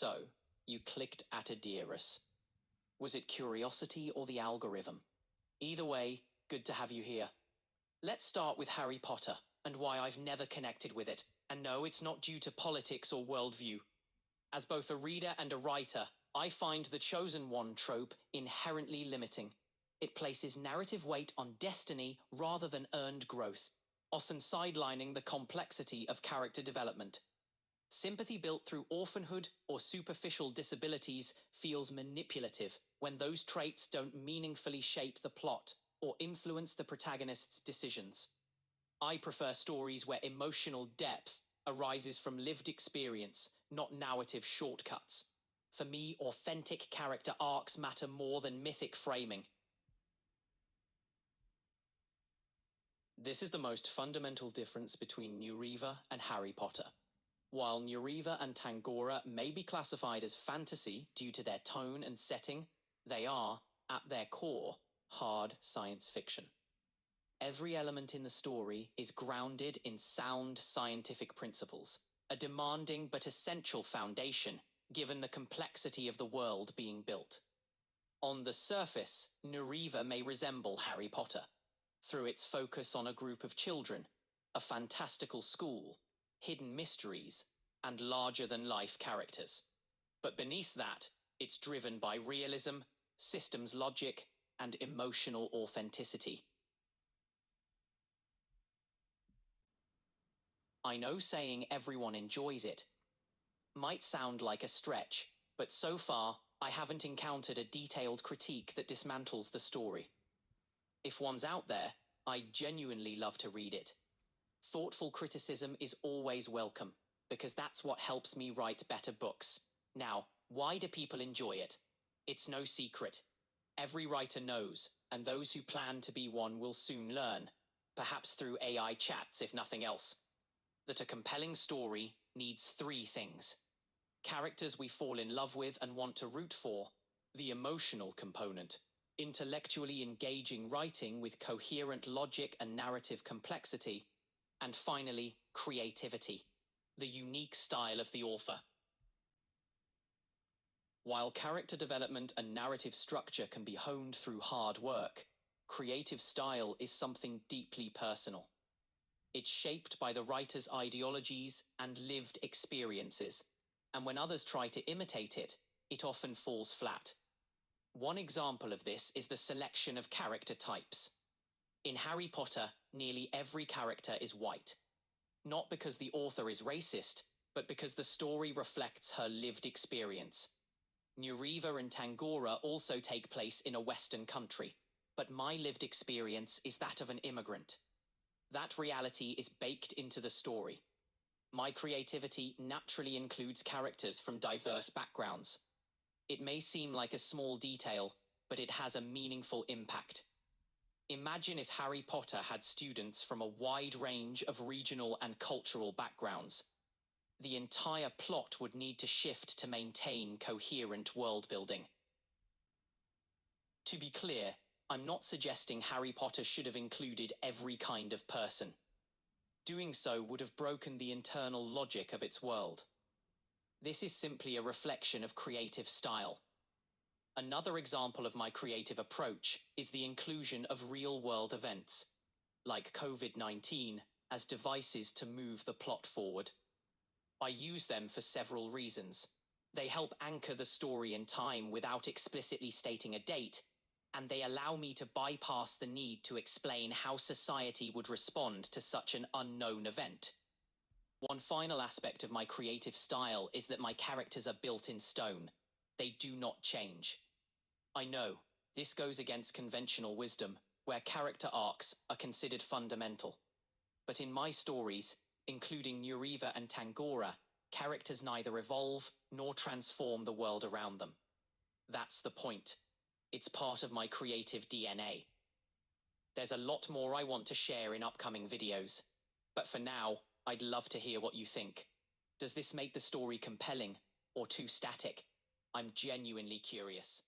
So, you clicked at Adeerus. Was it curiosity or the algorithm? Either way, good to have you here. Let's start with Harry Potter, and why I've never connected with it. And no, it's not due to politics or worldview. As both a reader and a writer, I find the chosen one trope inherently limiting. It places narrative weight on destiny rather than earned growth, often sidelining the complexity of character development. Sympathy built through orphanhood or superficial disabilities feels manipulative when those traits don't meaningfully shape the plot or influence the protagonist's decisions. I prefer stories where emotional depth arises from lived experience, not narrative shortcuts. For me, authentic character arcs matter more than mythic framing. This is the most fundamental difference between Nureeva and Harry Potter. While Nureeva and Tangora may be classified as fantasy due to their tone and setting, they are, at their core, hard science fiction. Every element in the story is grounded in sound scientific principles, a demanding but essential foundation given the complexity of the world being built. On the surface, Nureeva may resemble Harry Potter, through its focus on a group of children, a fantastical school, hidden mysteries, and larger-than-life characters. But beneath that, it's driven by realism, systems logic, and emotional authenticity. I know saying everyone enjoys it might sound like a stretch, but so far, I haven't encountered a detailed critique that dismantles the story. If one's out there, I genuinely love to read it. Thoughtful criticism is always welcome, because that's what helps me write better books. Now, why do people enjoy it? It's no secret. Every writer knows, and those who plan to be one will soon learn, perhaps through AI chats if nothing else, that a compelling story needs three things: characters we fall in love with and want to root for, the emotional component, intellectually engaging writing with coherent logic and narrative complexity, and finally, creativity, the unique style of the author. While character development and narrative structure can be honed through hard work, creative style is something deeply personal. It's shaped by the writer's ideologies and lived experiences, and when others try to imitate it, it often falls flat. One example of this is the selection of character types. In Harry Potter, nearly every character is white. Not because the author is racist, but because the story reflects her lived experience. Nureeva and Tangora also take place in a Western country, but my lived experience is that of an immigrant. That reality is baked into the story. My creativity naturally includes characters from diverse backgrounds. It may seem like a small detail, but it has a meaningful impact. Imagine if Harry Potter had students from a wide range of regional and cultural backgrounds. The entire plot would need to shift to maintain coherent world building. To be clear, I'm not suggesting Harry Potter should have included every kind of person. Doing so would have broken the internal logic of its world. This is simply a reflection of creative style. Another example of my creative approach is the inclusion of real-world events, like COVID-19, as devices to move the plot forward. I use them for several reasons. They help anchor the story in time without explicitly stating a date, and they allow me to bypass the need to explain how society would respond to such an unknown event. One final aspect of my creative style is that my characters are built in stone. They do not change. I know, this goes against conventional wisdom, where character arcs are considered fundamental. But in my stories, including Nureeva and Tangora, characters neither evolve nor transform the world around them. That's the point. It's part of my creative DNA. There's a lot more I want to share in upcoming videos, but for now, I'd love to hear what you think. Does this make the story compelling or too static? I'm genuinely curious.